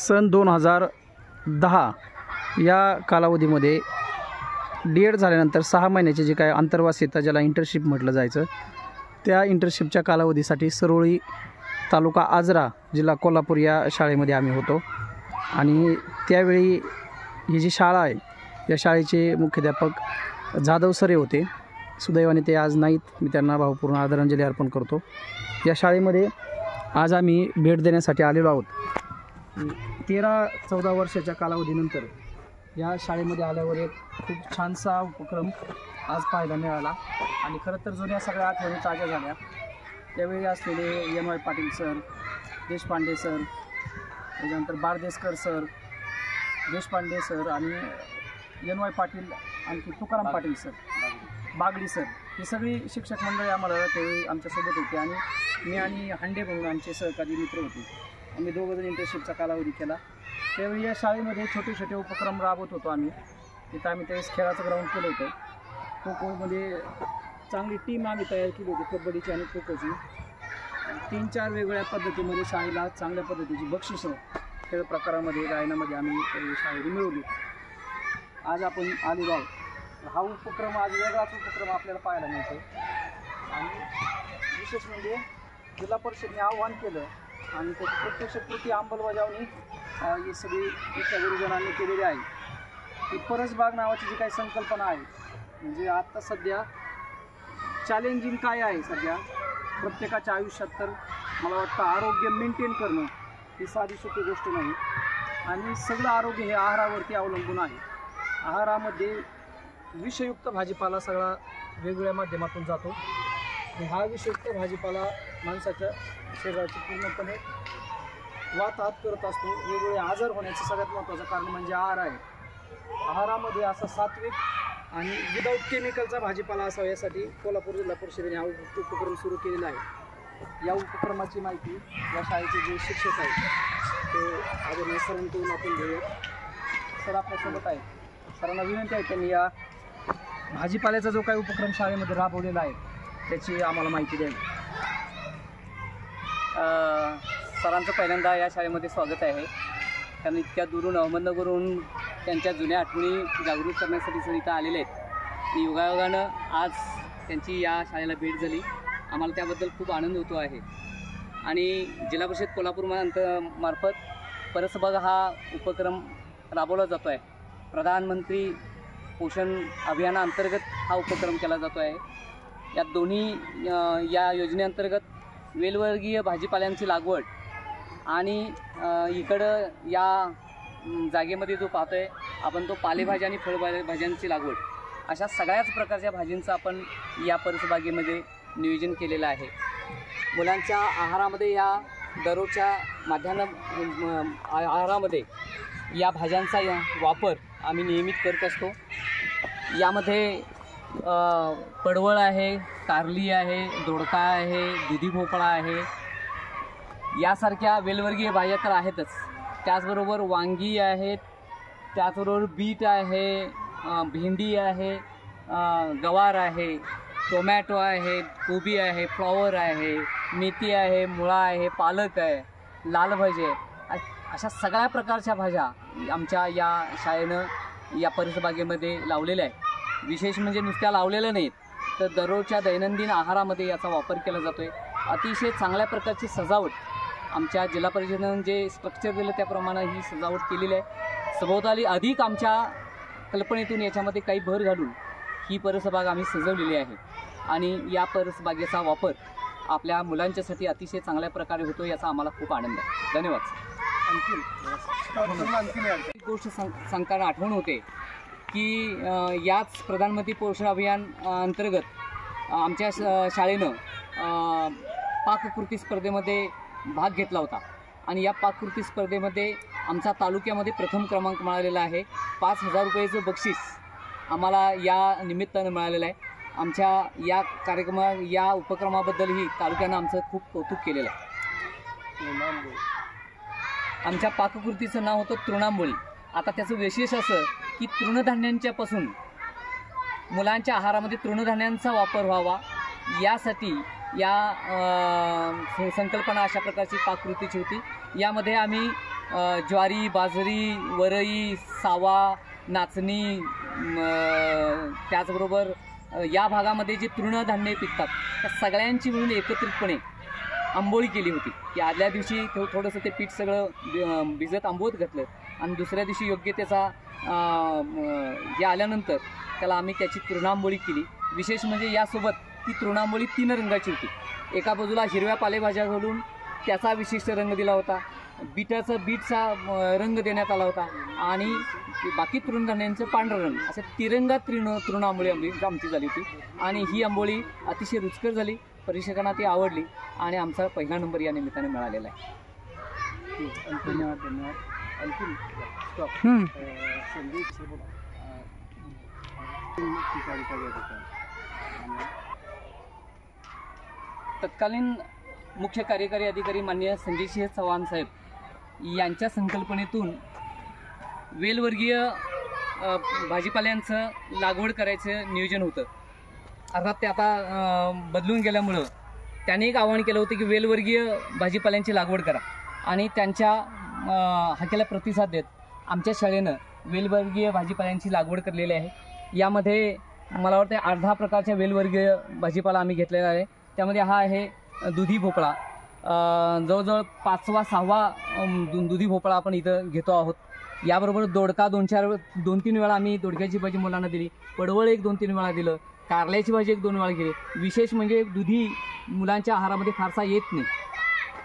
सन 2010 या कालावधीमध्ये डी.एड झाल्यानंतर 6 महिन्याचे जे काय अंतर्वासिता ज्याला इंटर्नशिप म्हटलं जायचं, त्या इंटर्नशिपच्या कालावधीसाठी सरोळी तालुका आजरा जिल्हा कोल्हापूर या शाळेमध्ये आम्ही होतो. आणि त्यावेळी ही जी शाळा आहे या शाळेचे मुख्याध्यापक जाधव सरे होते. सुदैवाने ते आज नाहीत. मी त्यांना भावपूर्ण आदरांजली अर्पण करतो. या शाळेमध्ये आज आम्ही भेट देण्यासाठी आलेलो आहोत. 13-14 वर्षाच्या कालावधीनंतर या शाळेमध्ये आल्यावर एक खूप छानसा उपक्रम आज पाहायला मिळाला. आणि खरं तर जुन्या सगळ्या आठवणी ताज्या झाल्या. त्यावेळी असलेले एन.वाय. पाटील सर, देशपांडे सर, त्याच्यानंतर बारदेसकर सर, देशपांडे सर आणि एन.वाय. पाटील, आणखी तुकाराम पाटील सर, बागडी सर, ही सगळी शिक्षक मंडळी आम्हाला त्यावेळी आमच्यासोबत होती. आणि मी आणि हांडे म्हणून आमचे सहकारी मित्र होते. आम्ही दोघंजण इंटर्नशिपचा कालावधी केला. त्यावेळी या शाळेमध्ये छोटे छोटे उपक्रम राबवत होतो आम्ही. तिथं आम्ही त्यावेळेस खेळाचं ग्राउंड केलं होतं. खो खोमध्ये चांगली टीम आम्ही तयार केली होती, कबड्डीची आणि खो खोची. 3-4 वेगवेगळ्या पद्धतीमध्ये शाळेला चांगल्या पद्धतीची बक्षिसं खेळ प्रकारामध्ये गायनामध्ये आम्ही शाळेला मिळवली. आज आपण आलेलो आहोत. हा उपक्रम आज वेगळाच उपक्रम आपल्याला पाहायला मिळतो. आणि विशेष म्हणजे जिल्हा परिषदेने आव्हान केलं आणि त्याची प्रत्यक्ष कृती अंमलबजावणी ही सगळी इथल्या गुरुजनांनी केलेली आहे. ही परसबाग नावाची जी काही संकल्पना आहे, म्हणजे आत्ता सध्या चॅलेंजिंग काय आहे सध्या प्रत्येकाच्या आयुष्यात, तर मला वाटतं आरोग्य मेंटेन करणं ही साधी सोपी गोष्ट नाही. आणि सगळं आरोग्य हे आहारावरती अवलंबून आहे. आहारामध्ये विषयुक्त भाजीपाला सगळा वेगवेगळ्या माध्यमातून जातो. आणि हा विषयुक्त भाजीपाला माणसाच्या शरीराची पूर्णपणे वाताहत करत असतो. वेगवेगळे आजार होण्याचं सगळ्यात महत्त्वाचं कारण म्हणजे आहार आहे. आहारामध्ये असा सात्विक आणि विदाऊट केमिकलचा भाजीपाला असावा यासाठी कोल्हापूर जिल्हा परिषदेने हा उपक्रम सुरू केलेला आहे. या उपक्रमाची माहिती या शाळेचे जे शिक्षक आहेत ते आदरणीय सरांकडून आपण घेऊया. सर आपल्यासोबत आहे. सरांना विनंती आहे त्यांनी या भाजीपाल्याचा जो काही उपक्रम शाळेमध्ये राबवलेला आहे त्याची आम्हाला माहिती द्यावी. सरांचं पहिल्यांदा या शाळेमध्ये स्वागत आहे. कारण इतक्या दुरून अहमदनगरहून त्यांच्या जुन्या आठवणी जागृत करण्यासाठी सर इथं आलेले आहेत. योगायोगानं आज त्यांची या शाळेला भेट झाली. आम्हाला त्याबद्दल खूप आनंद होतो आहे. आणि जिल्हा परिषद कोल्हापूर मार्फत परसबाग हा उपक्रम राबवला जातो आहे. प्रधानमंत्री पोषण अभियानाअंतर्गत हा उपक्रम केला जातो आहे. या दोन्ही या योजनेअंतर्गत वेलवर्गीय भाजीपाल्यांची लागवड आणि इकडं या जागेमध्ये जो पाहतो आहे आपण तो पालेभाज्या आणि फळभाज्यांची लागवड, अशा सगळ्याच प्रकारच्या भाजींचं आपण या परसबागेमध्ये नियोजन केलेलं आहे. मुलांच्या आहारामध्ये या दररोजच्या माध्यान्ह आहारामध्ये या भाज्यांचा वापर आम्ही नियमित करत असतो. यामध्ये पडवळ आहे, कारली आहे, दोडका आहे, दुधी भोपळा आहे, यासारख्या वेलवर्गीय भाज्या तर आहेतच. त्याचबरोबर वांगी आहेत, त्याचबरोबर बीट आहे, भेंडी आहे, गवार आहे, टोमॅटो आहे, कोबी आहे, फ्लॉवर आहे, मेथी आहे, मुळा आहे, पालक आहे, लाल भाजी आहे. अशा सगळ्या प्रकारच्या भाज्या आमच्या या शाळेनं या परसबागेमध्ये लावलेल्या आहे. विशेष म्हणजे नुसत्या लावलेल्या नाहीत तर दररोजच्या दैनंदिन आहारामध्ये याचा वापर केला जातो आहे. अतिशय चांगल्या प्रकारची सजावट आमच्या जिल्हा परिषदेनं जे स्ट्रक्चर दिलं त्याप्रमाणे ही सजावट केलेली आहे. सभोवताली अधिक आमच्या कल्पनेतून याच्यामध्ये काही भर घालून ही परसबाग आम्ही सजवलेली आहे. आणि या परसबागेचा वापर आपल्या मुलांच्यासाठी अतिशय चांगल्या प्रकारे होतो याचा आम्हाला खूप आनंद आहे. धन्यवाद. एक गोष्ट सांगताना आठवण होते की याच प्रधानमंत्री पोषण अभियान अंतर्गत आमच्या शाळेनं पाककृती स्पर्धेमध्ये भाग घेतला होता. आणि या पाककृती स्पर्धेमध्ये आमचा तालुक्यामध्ये प्रथम क्रमांक मिळालेला आहे. 5,000 रुपयाचं बक्षीस आम्हाला या निमित्तानं मिळालेलं आहे. आमच्या या उपक्रमाबद्दलही तालुक्यानं आमचं खूप कौतुक केलेलं आहे. आमच्या पाककृतीचं नाव होतं तृणांबोळी. आता त्याचं विशेष असं की तृणधान्यांच्यापासून मुलांच्या आहारामध्ये तृणधान्यांचा वापर व्हावा यासाठी या संकल्पना अशा प्रकारची पाककृतीची होती. यामध्ये आम्ही ज्वारी, बाजरी, वरई, सावा, नाचणी, त्याचबरोबर या भागामध्ये जे तृणधान्ये पिकतात त्या सगळ्यांची मिळून एकत्रितपणे आंबोळी केली होती. की आदल्या दिवशी थोडंसं ते पीठ सगळं भिजत आंबवत घातलं आणि दुसऱ्या दिवशी योग्य त्याचा हे आल्यानंतर त्याला आम्ही त्याची तृणांबोळी केली. विशेष म्हणजे यासोबत ती तृणांबोळी 3 रंगाची होती. एका बाजूला हिरव्या पालेभाज्या घालून त्याचा विशिष्ट रंग दिला होता, बीटचा रंग देण्यात आला होता आणि बाकी तृणधान्यांचं पांढरं रंग, असं तिरंगा तृणांबोळी आमची झाली होती. आणि ही आंबोळी अतिशय रुचकर झाली, परीक्षकांना ती आवडली आणि आमचा पहिला नंबर या निमित्ताने मिळालेला आहे. धन्यवाद धन्यवाद. आणखी तत्कालीन मुख्य कार्यकारी अधिकारी माननीय संजय सिंह चव्हाण साहेब यांच्या संकल्पनेतून वेलवर्गीय भाजीपाल्यांचं लागवड करायचं नियोजन होतं. अर्थात ते आता बदलून गेल्यामुळं त्यांनी एक आवाहन केलं होतं की वेलवर्गीय भाजीपाल्यांची लागवड करा आणि त्यांच्या हाकेला प्रतिसाद देत आमच्या शाळेनं वेलवर्गीय भाजीपाल्यांची लागवड केलेली आहे. यामध्ये मला वाटतं 8-10 प्रकारच्या वेलवर्गीय भाजीपाला आम्ही घेतलेला आहे. त्यामध्ये हा आहे दुधी भोपळा, जवळजवळ 5वा-6वा दुधी भोपळा आपण इथं घेतो आहोत. याबरोबर दोडका 2-3 वेळा आम्ही दोडक्याची भाजी मुलांना दिली, पडवळ 1-2-3 वेळा दिलं, कारल्याची भाजी 1-2 वेळा केली. विशेष म्हणजे दुधी मुलांच्या आहारामध्ये फारसा येत नाही,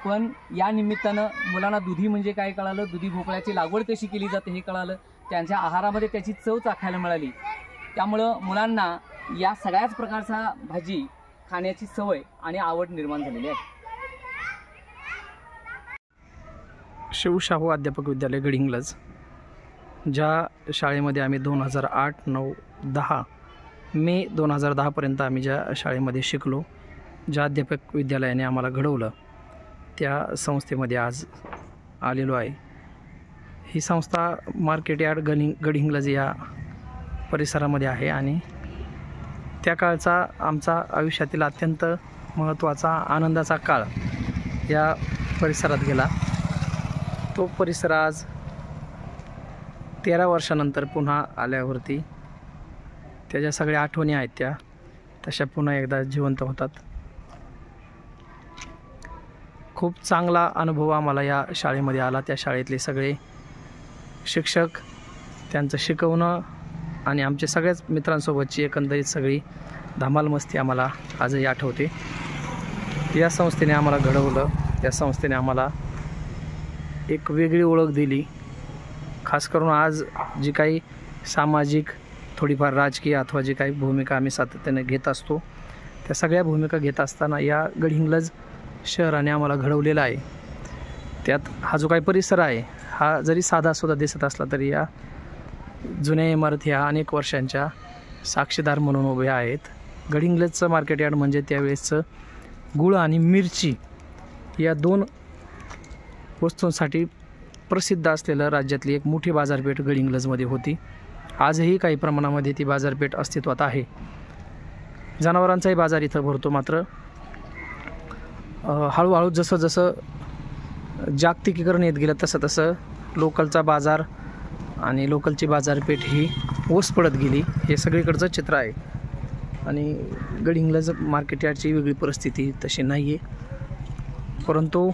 पण या निमित्तानं मुलांना दुधी म्हणजे काय कळालं, दुधी भोपळ्याची लागवड कशी केली जाते हे कळालं, त्यांच्या आहारामध्ये त्याची चव चाखायला मिळाली. त्यामुळं मुलांना या सगळ्याच प्रकारचा भाजी खाण्याची सवय आणि आवड निर्माण झालेली आहे. शिवशाहू अध्यापक विद्यालय गडिंग्लज, ज्या शाळेमध्ये आम्ही 2008, 9, 10 मे 2010पर्यंत आम्ही ज्या शाळेमध्ये शिकलो, ज्या अध्यापक विद्यालयाने आम्हाला घडवलं, त्या संस्थेमध्ये आज आलेलो आहे. ही संस्था मार्केट यार्ड गडिंग्लज या परिसरामध्ये आहे आणि त्या काळचा आमचा आयुष्यातील अत्यंत महत्त्वाचा आनंदाचा काळ या परिसरात गेला. तो परिसर आज 13 वर्षानंतर पुन्हा आल्यावरती त्याच्या सगळ्या आठवणी आहेत त्या तशा पुन्हा एकदा जिवंत होतात. खूप चांगला अनुभव आम्हाला या शाळेमध्ये आला. त्या शाळेतले सगळे शिक्षक, त्यांचं शिकवणं आणि आमच्या सगळ्याच मित्रांसोबतची एकंदरीत सगळी धमाल मस्ती आम्हाला आजही आठवते. या संस्थेने आम्हाला घडवलं, या संस्थेने आम्हाला एक वेगळी ओळख दिली. खास करून आज जी काही सामाजिक, थोडीफार राजकीय अथवा जी काही भूमिका आम्ही सातत्याने घेत असतो, त्या सगळ्या भूमिका घेत असताना या गडिंग्लज शहराने आम्हाला घडवलेलं आहे. त्यात हा जो काही परिसर आहे हा जरी साधासुद्धा दिसत असला तरी या जुन्या इमारती ह्या अनेक वर्षांच्या साक्षीदार म्हणून उभ्या आहेत. गडिंग्लजचं मार्केट यार्ड म्हणजे त्यावेळेसचं गुळ आणि मिरची या 2 वस्तूंसाठी प्रसिद्ध असलेलं राज्यातली एक मोठी बाजारपेठ गडिंग्लजमध्ये होती. आजही काही प्रमाणामध्ये ती बाजारपेठ अस्तित्वात आहे. जनावरांचाही बाजार इथं भरतो. मात्र हळूहळू जसं जागतिकीकरण येत गेलं तसं लोकलचा बाजार आणि लोकलची बाजारपेठ ही ओस पडत गेली. हे सगळीकडचं चित्र आहे आणि गडिंग्लज मार्केट यार्डची वेगळी परिस्थिती तशी नाही आहे. परंतु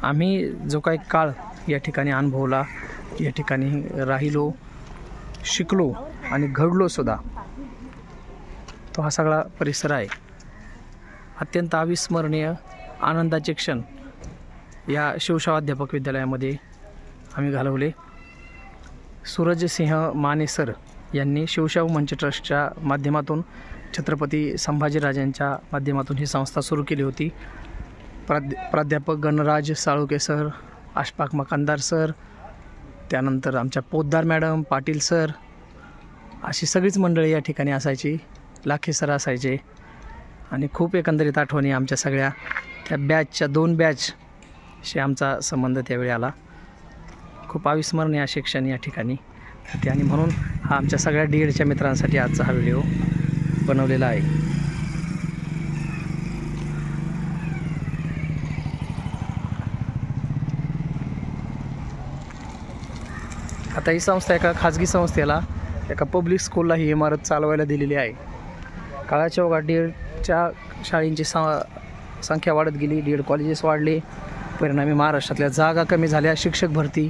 आम्ही जो काही काळ या ठिकाणी अनुभवला, या ठिकाणी राहिलो, शिकलो आणि घडलोसुद्धा, तो हा सगळा परिसर आहे. अत्यंत अविस्मरणीय आनंदाचे क्षण या शिवशाहू अध्यापक विद्यालयामध्ये आम्ही घालवले. सूरजसिंह माने सर यांनी शिवशाहू मंच ट्रस्टच्या माध्यमातून, छत्रपती संभाजीराजांच्या माध्यमातून ही संस्था सुरू केली होती. प्राध्यापक गणराज साळुके सर, अशफाक मकानदार सर, त्यानंतर आमच्या पोद्दार मॅडम, पाटील सर, अशी सगळीच मंडळी या ठिकाणी असायची. लाखे सर असायचे आणि खूप एकंदरीत आठवणी आमच्या सगळ्या त्या बॅचच्या 2 बॅचशी आमचा संबंध त्यावेळी आला. खूप अविस्मरणीय असे क्षण या ठिकाणी होते आणि म्हणून हा आमच्या सगळ्या डीएडच्या मित्रांसाठी आजचा हा व्हिडिओ बनवलेला आहे. आता ही संस्था एका खाजगी संस्थेला, एका पब्लिक स्कूलला ही इमारत चालवायला दिलेली आहे. काळाच्या ओघात डीएडच्या शाळेंची संख्या वाढत गेली, डीएड कॉलेजेस वाढले, परिणामी महाराष्ट्रातल्या जागा कमी झाल्या. शिक्षक भरती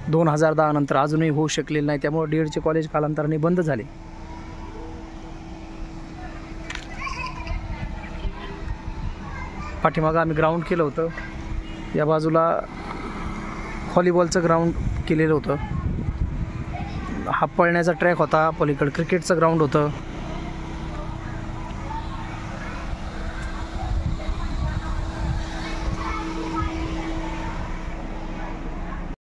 2010 नंतर अजूनही होऊ शकलेली नाही, त्यामुळे डीएडचे कॉलेज कालांतराने बंद झाले. पाठीमागं आम्ही ग्राउंड केलं होतं, या बाजूला व्हॉलीबॉलचं ग्राउंड केलेलं होतं, हा पळण्याचा ट्रॅक होता, पलीकडे क्रिकेटचं ग्राउंड होतं.